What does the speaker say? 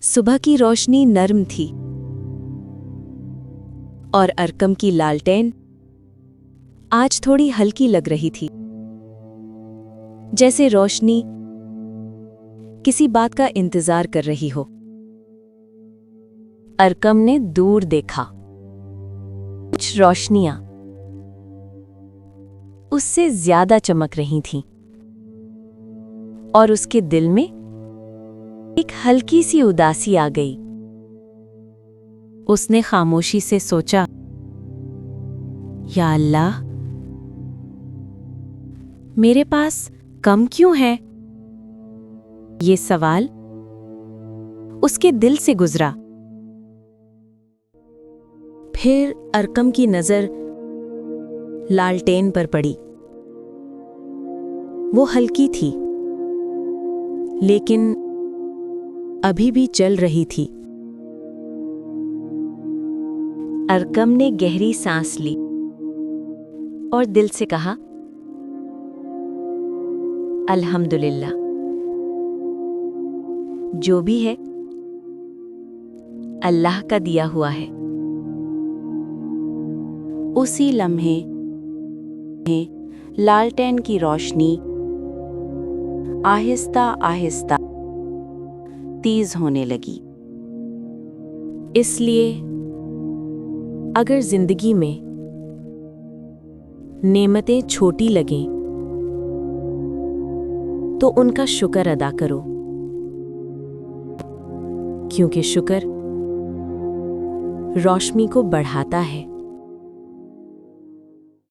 सुबह की रोशनी नर्म थी और अरकम की लालटेन आज थोड़ी हल्की लग रही थी, जैसे रोशनी किसी बात का इंतजार कर रही हो। अरकम ने दूर देखा। कुछ रोशनियां उससे ज्यादा चमक रही थीं और उसके दिल में एक हल्की सी उदासी आ गई। उसने खामोशी से सोचा, या अल्लाह, मेरे पास कम क्यों है? ये सवाल उसके दिल से गुजरा। फिर अरकम की नजर लालटेन पर पड़ी। वो हल्की थी, लेकिन अभी भी जल रही थी। अरकम ने गहरी सांस ली और दिल से कहा, अल्हम्दुलिल्लाह, जो भी है अल्लाह का दिया हुआ है। उसी लम्हे लालटेन की रोशनी आहिस्ता आहिस्ता तेज होने लगी। इसलिए अगर जिंदगी में नेमतें छोटी लगें तो उनका शुक्र अदा करो, क्योंकि शुक्र रोशनी को बढ़ाता है।